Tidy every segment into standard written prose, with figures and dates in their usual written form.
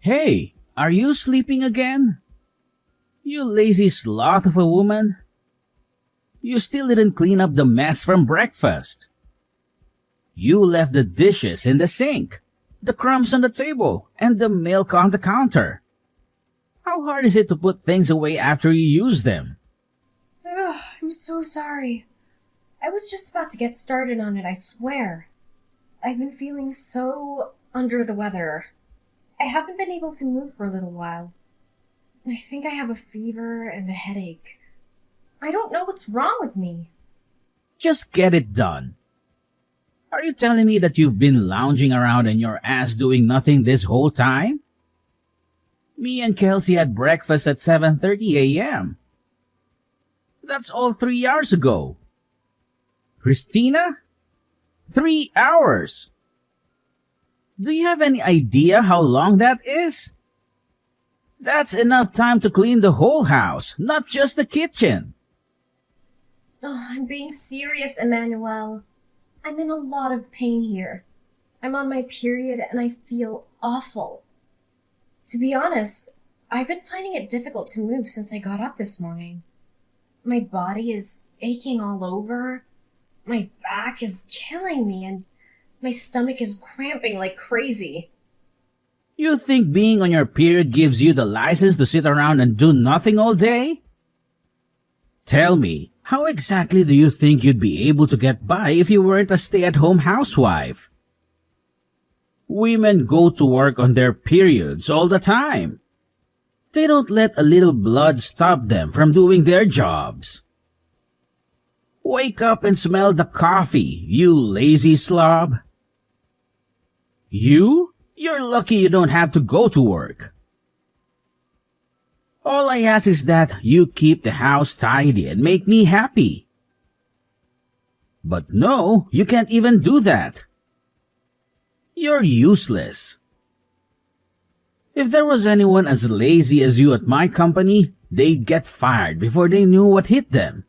Hey, are you sleeping again? You lazy sloth of a woman. You still didn't clean up the mess from breakfast. You left the dishes in the sink, the crumbs on the table, and the milk on the counter. How hard is it to put things away after you use them? Ugh, I'm so sorry. I was just about to get started on it, I swear. I've been feeling so under the weather. I haven't been able to move for a little while. I think I have a fever and a headache. I don't know what's wrong with me. Just get it done. Are you telling me that you've been lounging around on your ass doing nothing this whole time? Me and Kelsey had breakfast at 7:30 a.m. That's all 3 hours ago. Christina? 3 hours! Do you have any idea how long that is? That's enough time to clean the whole house, not just the kitchen. Oh, I'm being serious, Emmanuel. I'm in a lot of pain here. I'm on my period and I feel awful. To be honest, I've been finding it difficult to move since I got up this morning. My body is aching all over. My back is killing me and my stomach is cramping like crazy. You think being on your period gives you the license to sit around and do nothing all day? Tell me, how exactly do you think you'd be able to get by if you weren't a stay-at-home housewife? Women go to work on their periods all the time. They don't let a little blood stop them from doing their jobs. Wake up and smell the coffee, you lazy slob. You're lucky you don't have to go to work. All I ask is that you keep the house tidy and make me happy. But no, you can't even do that. You're useless. If there was anyone as lazy as you at my company, they'd get fired before they knew what hit them.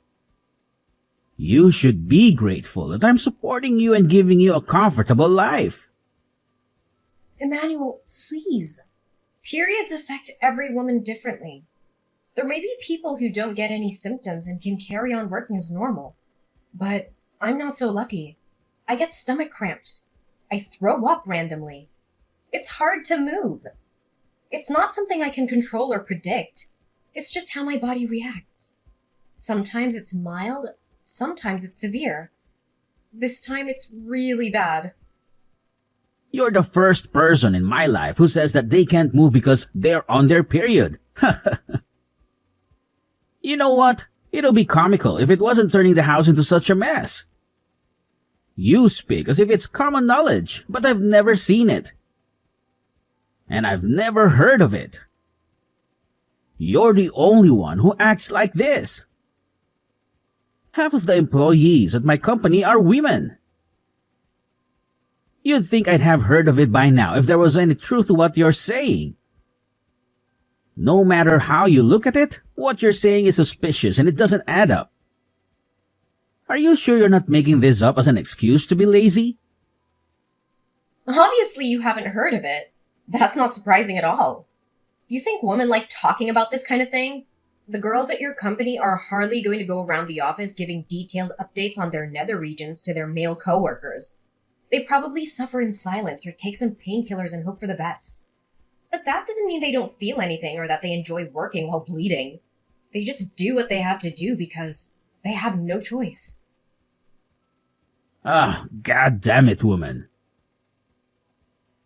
You should be grateful that I'm supporting you and giving you a comfortable life. Emmanuel, please. Periods affect every woman differently. There may be people who don't get any symptoms and can carry on working as normal. But I'm not so lucky. I get stomach cramps. I throw up randomly. It's hard to move. It's not something I can control or predict. It's just how my body reacts. Sometimes it's mild, sometimes it's severe. This time it's really bad. You're the first person in my life who says that they can't move because they're on their period. You know what? It'll be comical if it wasn't turning the house into such a mess. You speak as if it's common knowledge, but I've never seen it. And I've never heard of it. You're the only one who acts like this. Half of the employees at my company are women. You'd think I'd have heard of it by now if there was any truth to what you're saying. No matter how you look at it, what you're saying is suspicious and it doesn't add up. Are you sure you're not making this up as an excuse to be lazy? Obviously you haven't heard of it. That's not surprising at all. You think women like talking about this kind of thing? The girls at your company are hardly going to go around the office giving detailed updates on their nether regions to their male coworkers. They probably suffer in silence or take some painkillers and hope for the best. But that doesn't mean they don't feel anything or that they enjoy working while bleeding. They just do what they have to do because they have no choice. God damn it, woman.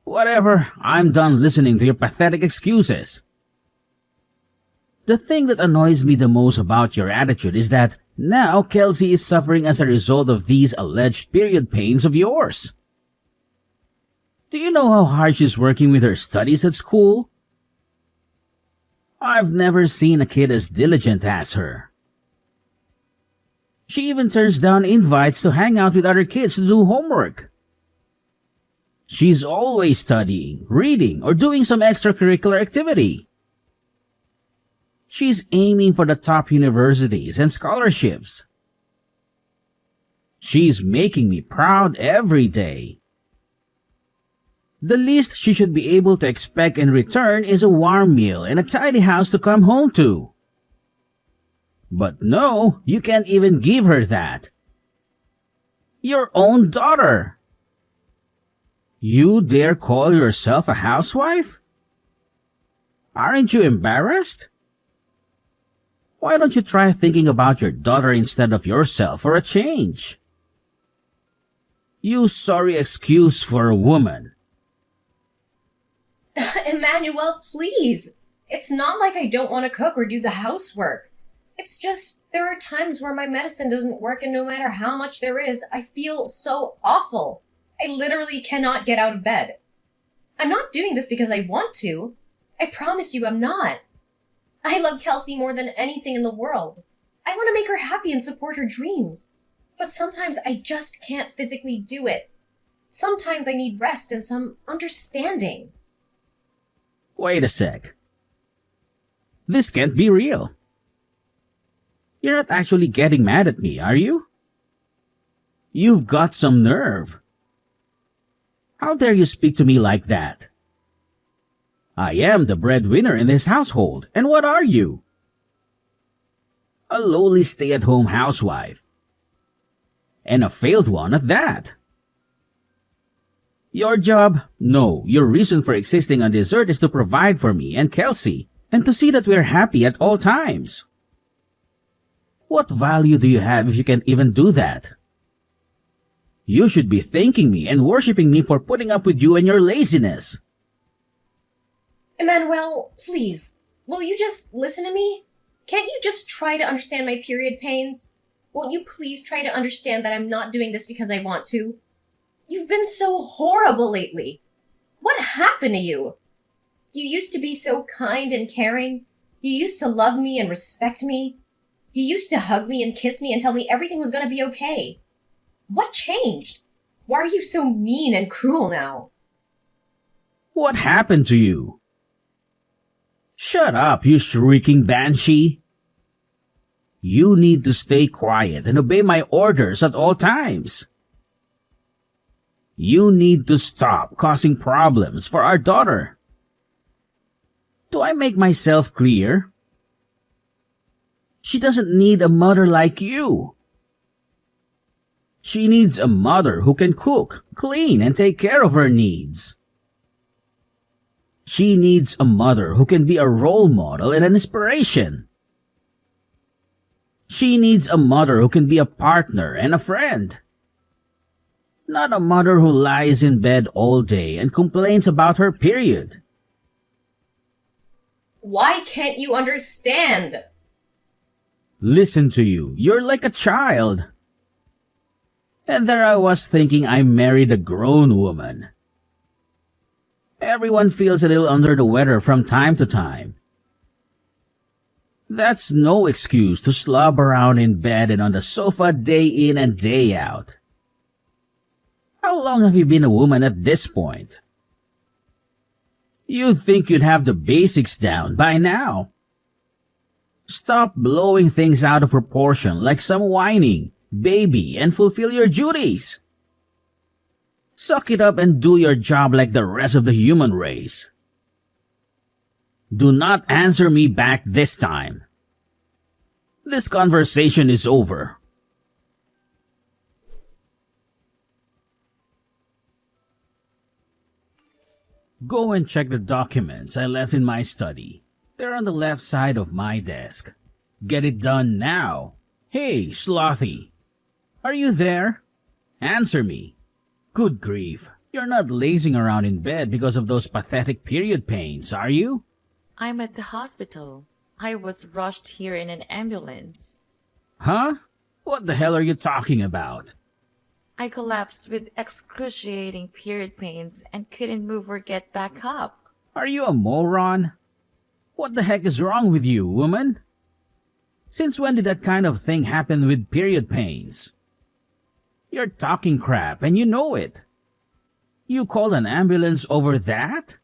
Whatever, I'm done listening to your pathetic excuses. The thing that annoys me the most about your attitude is that now Kelsey is suffering as a result of these alleged period pains of yours. Do you know how hard she's working with her studies at school? I've never seen a kid as diligent as her. She even turns down invites to hang out with other kids to do homework. She's always studying, reading, or doing some extracurricular activity. She's aiming for the top universities and scholarships. She's making me proud every day. The least she should be able to expect in return is a warm meal and a tidy house to come home to. But no, you can't even give her that. Your own daughter. You dare call yourself a housewife? Aren't you embarrassed? Why don't you try thinking about your daughter instead of yourself for a change? You sorry excuse for a woman. Emmanuel, please. It's not like I don't want to cook or do the housework. It's just there are times where my medicine doesn't work, and no matter how much there is, I feel so awful. I literally cannot get out of bed. I'm not doing this because I want to. I promise you I'm not. I love Kelsey more than anything in the world. I want to make her happy and support her dreams. But sometimes I just can't physically do it. Sometimes I need rest and some understanding. Wait a sec. This can't be real. You're not actually getting mad at me, are you? You've got some nerve. How dare you speak to me like that? I am the breadwinner in this household, and what are you? A lowly stay-at-home housewife. And a failed one at that. Your job? No, your reason for existing on this earth is to provide for me and Kelsey, and to see that we're happy at all times. What value do you have if you can't even do that? You should be thanking me and worshiping me for putting up with you and your laziness. Emmanuel, please, will you just listen to me? Can't you just try to understand my period pains? Won't you please try to understand that I'm not doing this because I want to? You've been so horrible lately. What happened to you? You used to be so kind and caring. You used to love me and respect me. You used to hug me and kiss me and tell me everything was going to be okay. What changed? Why are you so mean and cruel now? What happened to you? Shut up, you shrieking banshee. You need to stay quiet and obey my orders at all times. You need to stop causing problems for our daughter. Do I make myself clear? She doesn't need a mother like you. She needs a mother who can cook, clean, and take care of her needs. She needs a mother who can be a role model and an inspiration. She needs a mother who can be a partner and a friend. Not a mother who lies in bed all day and complains about her period. Why can't you understand? Listen to you. You're like a child. And there I was thinking I married a grown woman. Everyone feels a little under the weather from time to time. That's no excuse to slob around in bed and on the sofa day in and day out. How long have you been a woman at this point? You'd think you'd have the basics down by now. Stop blowing things out of proportion like some whining baby and fulfill your duties. Suck it up and do your job like the rest of the human race. Do not answer me back this time. This conversation is over. Go and check the documents I left in my study. They're on the left side of my desk. Get it done now. Hey, Slothy. Are you there? Answer me. Good grief. You're not lazing around in bed because of those pathetic period pains, are you? I'm at the hospital. I was rushed here in an ambulance. Huh? What the hell are you talking about? I collapsed with excruciating period pains and couldn't move or get back up. Are you a moron? What the heck is wrong with you, woman? Since when did that kind of thing happen with period pains? You're talking crap and you know it. You called an ambulance over that?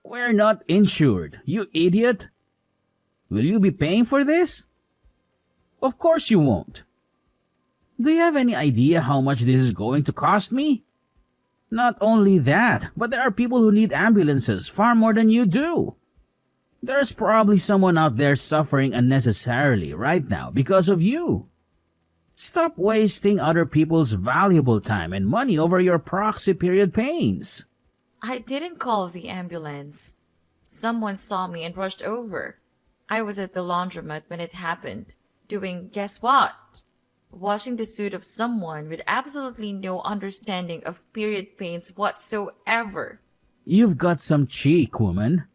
We're not insured, you idiot. Will you be paying for this? Of course you won't. Do you have any idea how much this is going to cost me? Not only that, but there are people who need ambulances far more than you do. There's probably someone out there suffering unnecessarily right now because of you. Stop wasting other people's valuable time and money over your proxy period pains. I didn't call the ambulance. Someone saw me and rushed over. I was at the laundromat when it happened, doing guess what? Washing the suit of someone with absolutely no understanding of period pains whatsoever. You've got some cheek, woman.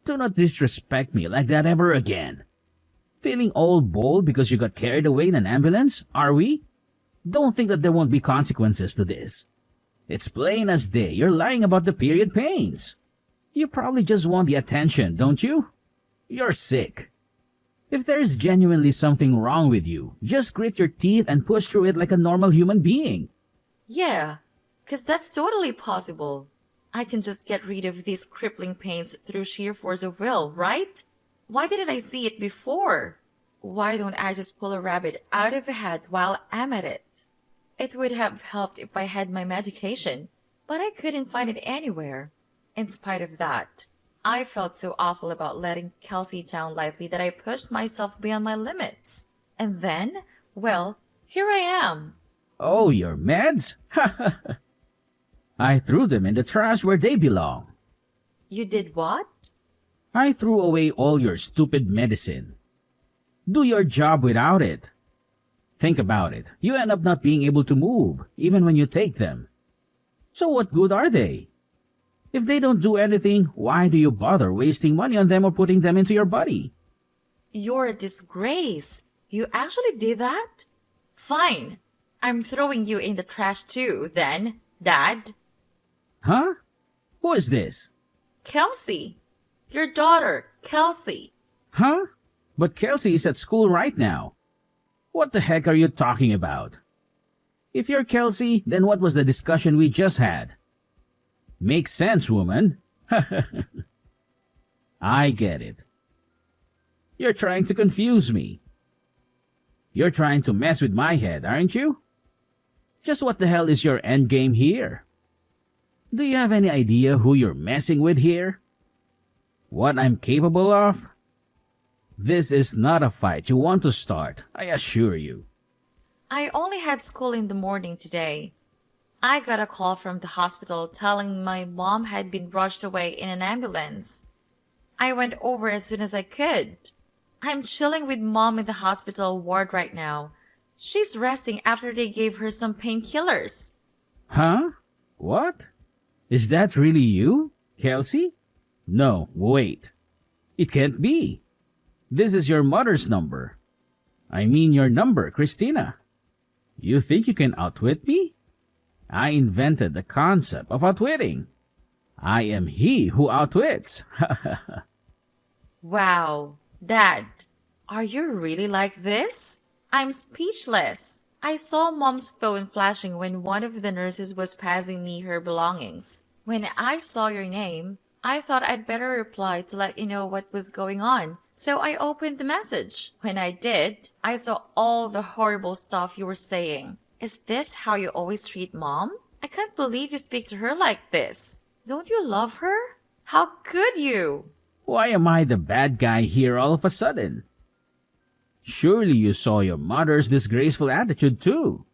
Do not disrespect me like that ever again. Feeling all bold because you got carried away in an ambulance, are we? Don't think that there won't be consequences to this. It's plain as day you're lying about the period pains. You probably just want the attention, don't you? You're sick. If there's genuinely something wrong with you, just grit your teeth and push through it like a normal human being. Yeah, 'cause that's totally possible. I can just get rid of these crippling pains through sheer force of will, right? Why didn't I see it before? Why don't I just pull a rabbit out of a hat while I'm at it? It would have helped if I had my medication, but I couldn't find it anywhere. In spite of that, I felt so awful about letting Kelsey down lightly that I pushed myself beyond my limits. And then, well, here I am. Oh, your meds? I threw them in the trash where they belong. You did what? I threw away all your stupid medicine. Do your job without it. Think about it. You end up not being able to move, even when you take them. So what good are they? If they don't do anything, why do you bother wasting money on them or putting them into your body? You're a disgrace. You actually did that? Fine. I'm throwing you in the trash too, then, Dad. Huh? Who is this? Kelsey. Your daughter, Kelsey. Huh? But Kelsey is at school right now. What the heck are you talking about? If you're Kelsey, then what was the discussion we just had? Makes sense, woman. I get it. You're trying to confuse me. You're trying to mess with my head, aren't you? Just what the hell is your endgame here? Do you have any idea who you're messing with here? What I'm capable of? This is not a fight you want to start, I assure you. I only had school in the morning today. I got a call from the hospital telling my mom had been rushed away in an ambulance. I went over as soon as I could. I'm chilling with mom in the hospital ward right now. She's resting after they gave her some painkillers. Huh? What? Is that really you, Kelsey? No, wait. It can't be. This is your mother's number. I mean your number, Christina. You think you can outwit me? I invented the concept of outwitting. I am he who outwits. Wow, Dad, are you really like this? I'm speechless. I saw Mom's phone flashing when one of the nurses was passing me her belongings. When I saw your name, I thought I'd better reply to let you know what was going on. So I opened the message. When I did, I saw all the horrible stuff you were saying. Is this how you always treat Mom? I can't believe you speak to her like this. Don't you love her? How could you? Why am I the bad guy here all of a sudden? Surely you saw your mother's disgraceful attitude too.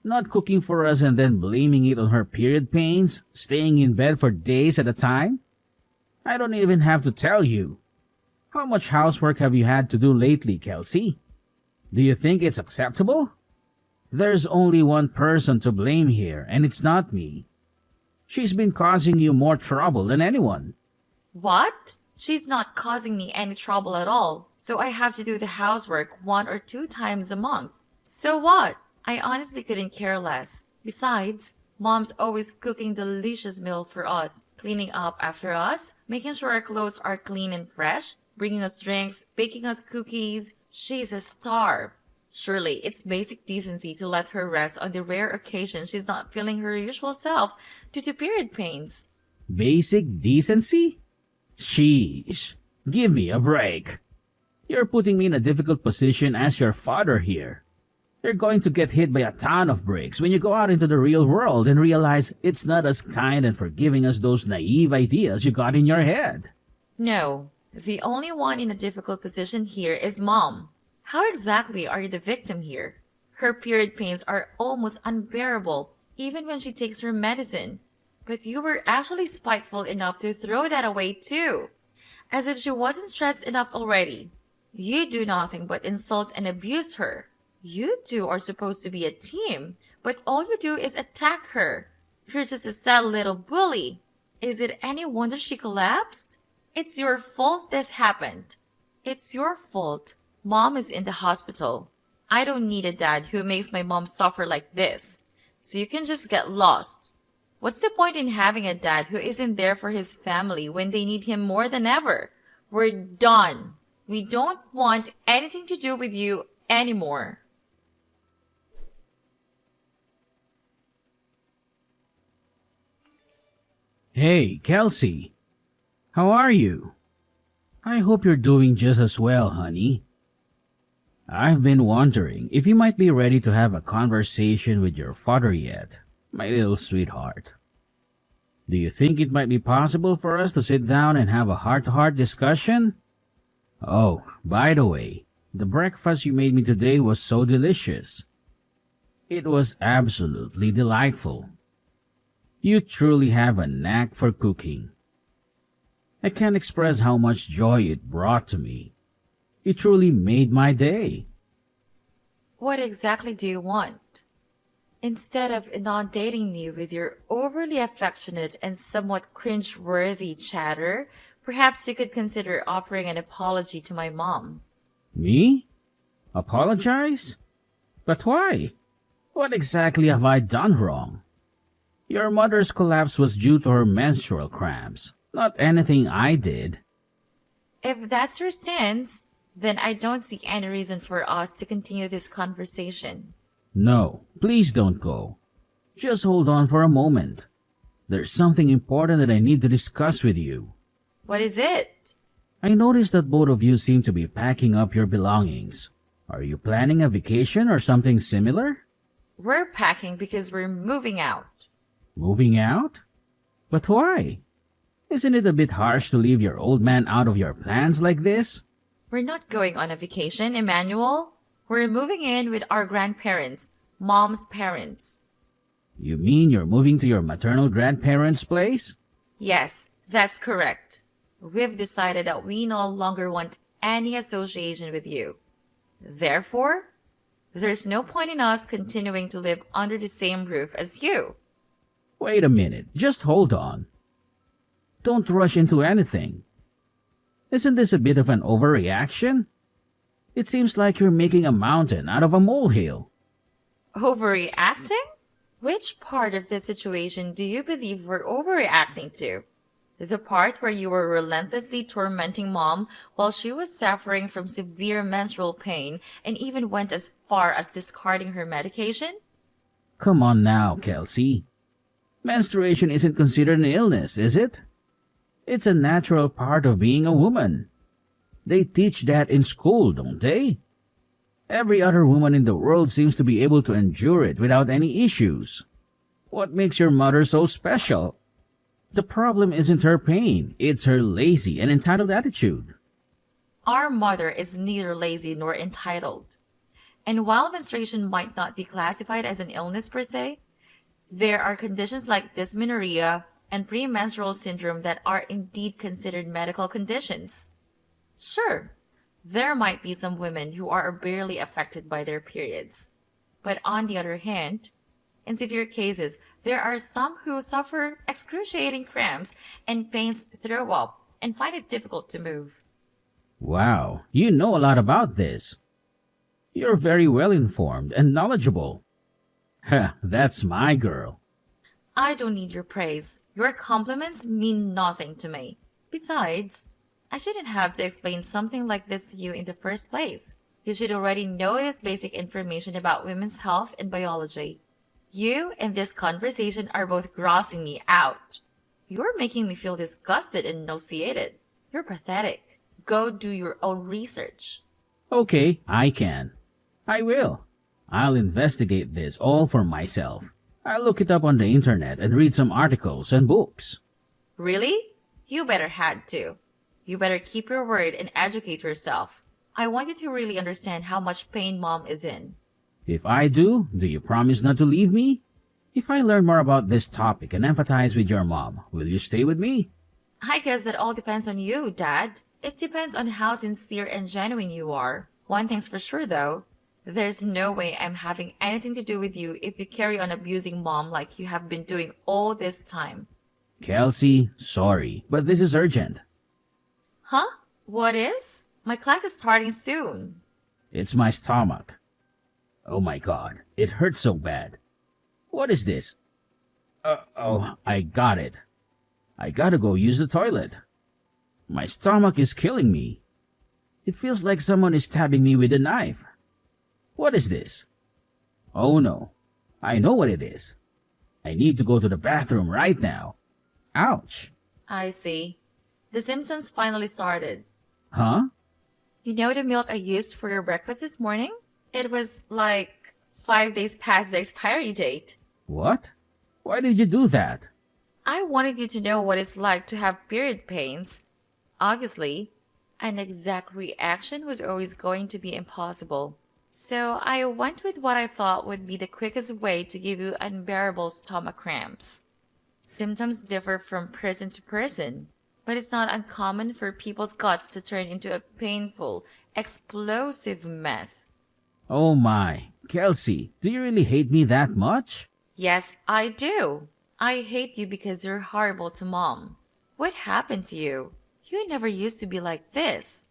Not cooking for us and then blaming it on her period pains, staying in bed for days at a time. I don't even have to tell you. How much housework have you had to do lately, Kelsey? Do you think it's acceptable? There's only one person to blame here, and it's not me. She's been causing you more trouble than anyone. What? She's not causing me any trouble at all, so I have to do the housework 1 or 2 times a month. So what? I honestly couldn't care less. Besides, Mom's always cooking delicious meal for us, cleaning up after us, making sure our clothes are clean and fresh, bringing us drinks, baking us cookies. She's a star. Surely it's basic decency to let her rest on the rare occasion she's not feeling her usual self due to period pains. Basic decency? Sheesh. Give me a break. You're putting me in a difficult position as your father here. You're going to get hit by a ton of bricks when you go out into the real world and realize it's not as kind and forgiving as those naive ideas you got in your head. No, the only one in a difficult position here is Mom. How exactly are you the victim here? Her period pains are almost unbearable, even when she takes her medicine. But you were actually spiteful enough to throw that away too. As if she wasn't stressed enough already. You do nothing but insult and abuse her. You two are supposed to be a team, but all you do is attack her. You're just a sad little bully. Is it any wonder she collapsed? It's your fault this happened. It's your fault. Mom is in the hospital. I don't need a dad who makes my mom suffer like this. So you can just get lost. What's the point in having a dad who isn't there for his family when they need him more than ever? We're done. We don't want anything to do with you anymore. Hey, Kelsey. How are you? I hope you're doing just as well, honey. I've been wondering if you might be ready to have a conversation with your father yet, my little sweetheart. Do you think it might be possible for us to sit down and have a heart-to-heart discussion? Oh, by the way, the breakfast you made me today was so delicious. It was absolutely delightful. You truly have a knack for cooking. I can't express how much joy it brought to me. You truly made my day. What exactly do you want? Instead of inundating me with your overly affectionate and somewhat cringe-worthy chatter, perhaps you could consider offering an apology to my mom. Me? Apologize? But why? What exactly have I done wrong? Your mother's collapse was due to her menstrual cramps, not anything I did. If that's your stance, then I don't see any reason for us to continue this conversation. No, please don't go. Just hold on for a moment. There's something important that I need to discuss with you. What is it? I noticed that both of you seem to be packing up your belongings. Are you planning a vacation or something similar? We're packing because we're moving out. Moving out? But why? Isn't it a bit harsh to leave your old man out of your plans like this? We're not going on a vacation, Emmanuel. We're moving in with our grandparents, Mom's parents. You mean you're moving to your maternal grandparents' place? Yes, that's correct. We've decided that we no longer want any association with you. Therefore, there's no point in us continuing to live under the same roof as you. Wait a minute, just hold on. Don't rush into anything. Isn't this a bit of an overreaction? It seems like you're making a mountain out of a molehill. Overreacting? Which part of the situation do you believe we're overreacting to? The part where you were relentlessly tormenting Mom while she was suffering from severe menstrual pain and even went as far as discarding her medication? Come on now, Kelsey. Menstruation isn't considered an illness, is it? It's a natural part of being a woman. They teach that in school, don't they? Every other woman in the world seems to be able to endure it without any issues. What makes your mother so special? The problem isn't her pain, it's her lazy and entitled attitude. Our mother is neither lazy nor entitled. And while menstruation might not be classified as an illness per se, there are conditions like dysmenorrhea and premenstrual syndrome that are indeed considered medical conditions. Sure, there might be some women who are barely affected by their periods. But on the other hand, in severe cases, there are some who suffer excruciating cramps and pains, throw up, and find it difficult to move. Wow, you know a lot about this. You're very well informed and knowledgeable. Heh, that's my girl. I don't need your praise. Your compliments mean nothing to me. Besides, I shouldn't have to explain something like this to you in the first place. You should already know this basic information about women's health and biology. You and this conversation are both grossing me out. You're making me feel disgusted and nauseated. You're pathetic. Go do your own research. Okay, I can. I will. I'll investigate this all for myself. I'll look it up on the internet and read some articles and books. Really? You better had to. You better keep your word and educate yourself. I want you to really understand how much pain mom is in. If I do you promise not to leave me? If I learn more about this topic and empathize with your mom, will you stay with me? I guess that all depends on you, Dad. It depends on how sincere and genuine you are. One thing's for sure, though. There's no way I'm having anything to do with you if you carry on abusing mom like you have been doing all this time. Kelsey, sorry, but this is urgent. Huh? What is? My class is starting soon. It's my stomach. Oh my god, it hurts so bad. What is this? Oh, I got it. I gotta go use the toilet. My stomach is killing me. It feels like someone is stabbing me with a knife. What is this? Oh no, I know what it is. I need to go to the bathroom right now. Ouch. I see. The symptoms finally started. Huh? You know the milk I used for your breakfast this morning? It was like 5 days past the expiry date. What? Why did you do that? I wanted you to know what it's like to have period pains. Obviously, an exact reaction was always going to be impossible. So I went with what I thought would be the quickest way to give you unbearable stomach cramps. Symptoms differ from person to person, but it's not uncommon for people's guts to turn into a painful, explosive mess. Oh my, Kelsey, do you really hate me that much? Yes, I do. I hate you because you're horrible to mom. What happened to you? You never used to be like this.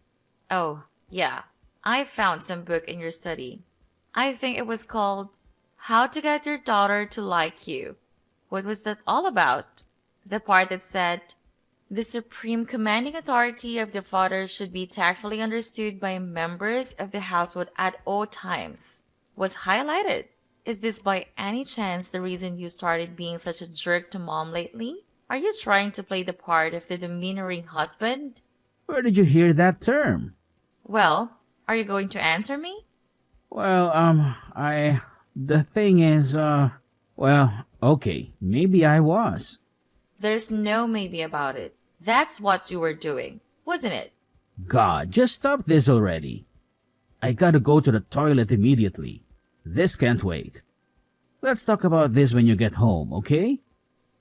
Oh, yeah. I found some book in your study. I think it was called How to Get Your Daughter to Like You. What was that all about? The part that said, the supreme commanding authority of the father should be tactfully understood by members of the household at all times, was highlighted. Is this by any chance the reason you started being such a jerk to mom lately? Are you trying to play the part of the demeanoring husband? Where did you hear that term? Well, are you going to answer me? Well, the thing is, okay, maybe I was. There's no maybe about it. That's what you were doing, wasn't it? God, just stop this already. I gotta go to the toilet immediately. This can't wait. Let's talk about this when you get home, okay?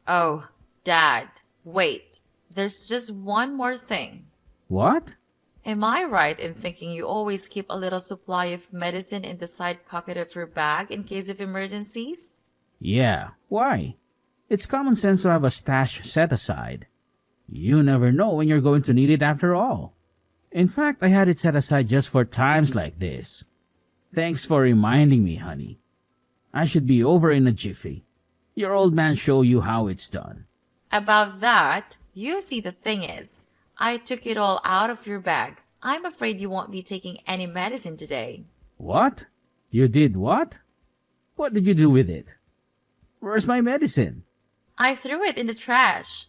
Oh, Dad, wait. There's just one more thing. What? Am I right in thinking you always keep a little supply of medicine in the side pocket of your bag in case of emergencies? Yeah, why? It's common sense to have a stash set aside. You never know when you're going to need it after all. In fact, I had it set aside just for times like this. Thanks for reminding me, honey. I should be over in a jiffy. Your old man show you how it's done. About that, you see the thing is, I took it all out of your bag. I'm afraid you won't be taking any medicine today. What? You did what? What did you do with it? Where's my medicine? I threw it in the trash.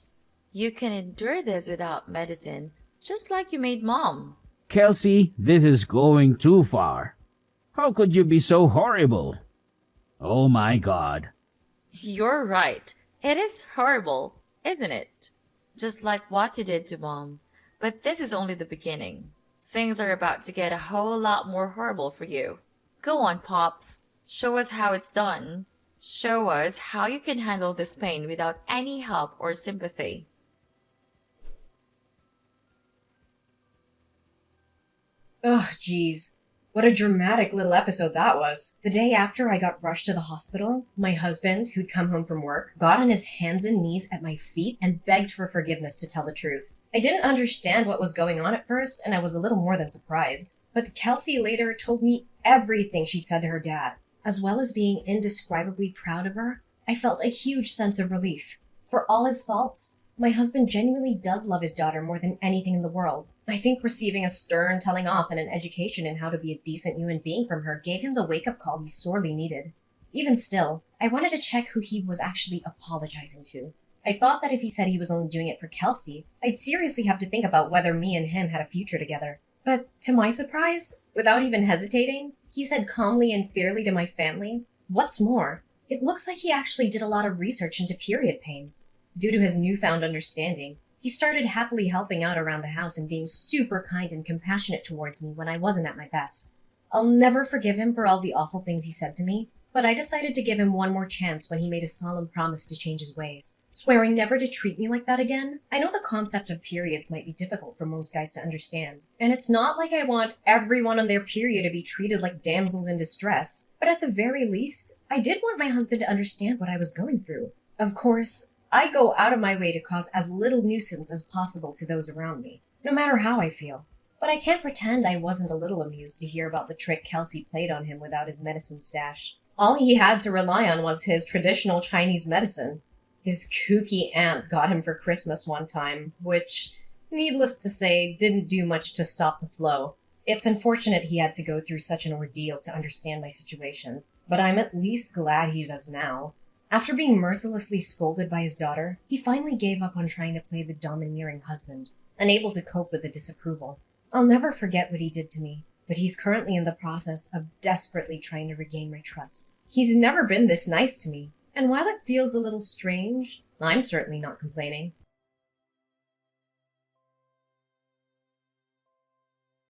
You can endure this without medicine, just like you made mom. Kelsey, this is going too far. How could you be so horrible? Oh my God. You're right. It is horrible, isn't it? Just like what you did to mom. But this is only the beginning. Things are about to get a whole lot more horrible for you. Go on, Pops. Show us how it's done. Show us how you can handle this pain without any help or sympathy. Ugh, geez. What a dramatic little episode that was. The day after I got rushed to the hospital, my husband, who'd come home from work, got on his hands and knees at my feet and begged for forgiveness, to tell the truth. I didn't understand what was going on at first, and I was a little more than surprised. But Kelsey later told me everything she'd said to her dad. As well as being indescribably proud of her, I felt a huge sense of relief. For all his faults, my husband genuinely does love his daughter more than anything in the world. I think receiving a stern telling off and an education in how to be a decent human being from her gave him the wake-up call he sorely needed. Even still, I wanted to check who he was actually apologizing to. I thought that if he said he was only doing it for Kelsey, I'd seriously have to think about whether me and him had a future together. But to my surprise, without even hesitating, he said calmly and clearly to my family, "What's more, it looks like he actually did a lot of research into period pains. Due to his newfound understanding, he started happily helping out around the house and being super kind and compassionate towards me when I wasn't at my best. I'll never forgive him for all the awful things he said to me, but I decided to give him one more chance when he made a solemn promise to change his ways, swearing never to treat me like that again. I know the concept of periods might be difficult for most guys to understand, and it's not like I want everyone on their period to be treated like damsels in distress, but at the very least, I did want my husband to understand what I was going through. Of course, I go out of my way to cause as little nuisance as possible to those around me, no matter how I feel. But I can't pretend I wasn't a little amused to hear about the trick Kelsey played on him without his medicine stash. All he had to rely on was his traditional Chinese medicine. His kooky aunt got him for Christmas one time, which, needless to say, didn't do much to stop the flow. It's unfortunate he had to go through such an ordeal to understand my situation, but I'm at least glad he does now. After being mercilessly scolded by his daughter, he finally gave up on trying to play the domineering husband, unable to cope with the disapproval. I'll never forget what he did to me, but he's currently in the process of desperately trying to regain my trust. He's never been this nice to me, and while it feels a little strange, I'm certainly not complaining.